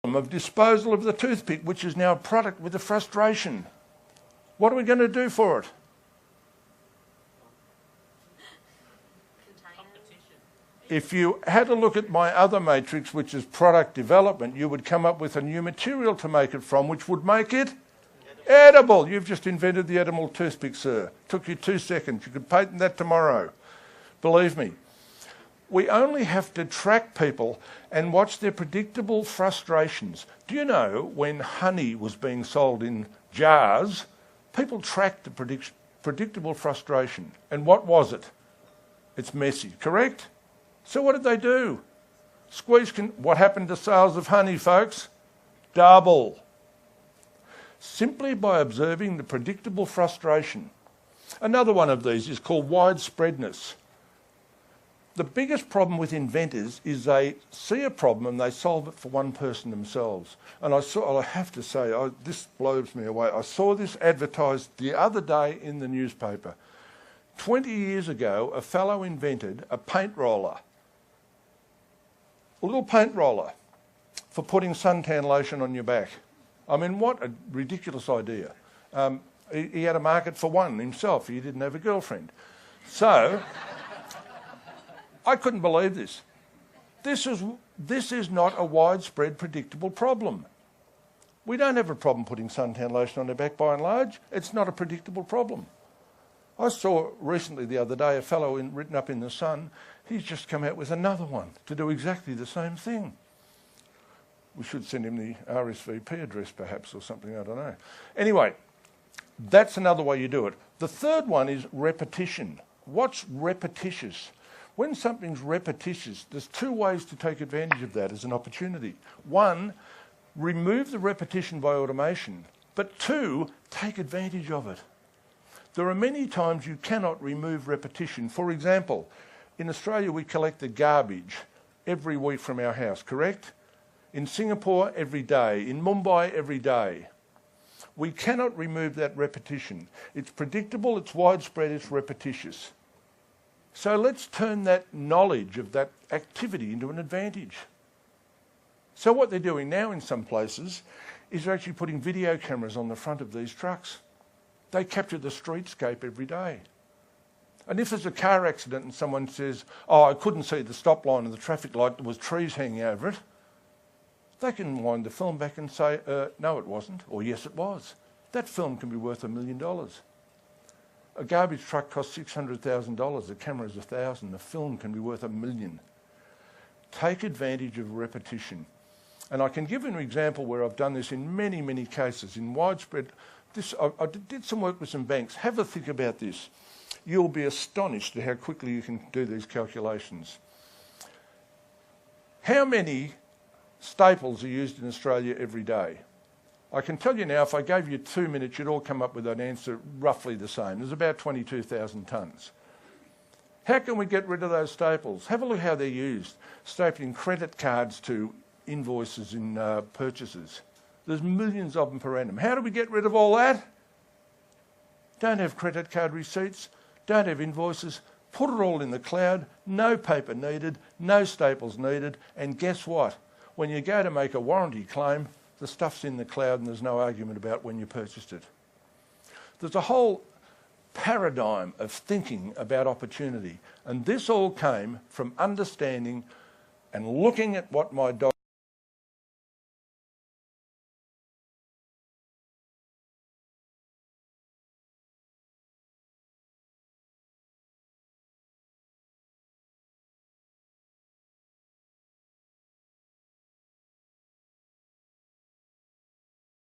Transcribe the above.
of disposal of the toothpick, which is now a product with a frustration. What are we going to do for it? If you had a look at my other matrix, which is product development, you would come up with a new material to make it from, which would make it edible. You've just invented the edible toothpick, sir. Took you 2 seconds. You could patent that tomorrow. Believe me. We only have to track people and watch their predictable frustrations. Do you know when honey was being sold in jars, people tracked the predictable frustration. And what was it? It's messy, correct? So what did they do? What happened to sales of honey, folks? Double. Simply by observing the predictable frustration. Another one of these is called widespreadness. The biggest problem with inventors is they see a problem and they solve it for one person themselves. And I have to say, this blows me away. I saw this advertised the other day in the newspaper. 20 years ago, a fellow invented a paint roller. A little paint roller for putting suntan lotion on your back. I mean, what a ridiculous idea. He had a market for one himself. He didn't have a girlfriend. So, I couldn't believe this. This is not a widespread, predictable problem. We don't have a problem putting suntan lotion on our back by and large. It's not a predictable problem. I saw recently the other day a fellow written up in the Sun. He's just come out with another one to do exactly the same thing. We should send him the RSVP address perhaps or something, I don't know. Anyway, that's another way you do it. The third one is repetition. What's repetitious? When something's repetitious, there's 2 ways to take advantage of that as an opportunity. 1, remove the repetition by automation, but 2, take advantage of it. There are many times you cannot remove repetition. For example, in Australia we collect the garbage every week from our house, correct? In Singapore, every day. In Mumbai, every day. We cannot remove that repetition. It's predictable, it's widespread, it's repetitious. So let's turn that knowledge of that activity into an advantage. So what they're doing now in some places is they're actually putting video cameras on the front of these trucks. They capture the streetscape every day. And if there's a car accident and someone says, oh, I couldn't see the stop line and the traffic light, there was trees hanging over it, they can wind the film back and say, no, it wasn't, or yes, it was. That film can be worth $1 million. A garbage truck costs $600,000, the camera is $1,000, the film can be worth $1 million. Take advantage of repetition. And I can give you an example where I've done this in many, many cases, in widespread. I did some work with some banks. Have a think about this. You'll be astonished at how quickly you can do these calculations. How many staples are used in Australia every day? I can tell you now, if I gave you 2 minutes, you'd all come up with an answer roughly the same. There's about 22,000 tonnes. How can we get rid of those staples? Have a look how they're used. Stapling credit cards to invoices in purchases. There's millions of them per annum. How do we get rid of all that? Don't have credit card receipts, don't have invoices, put it all in the cloud, no paper needed, no staples needed, and guess what? When you go to make a warranty claim, the stuff's in the cloud and there's no argument about when you purchased it. There's a whole paradigm of thinking about opportunity, and this all came from understanding and looking at what my dog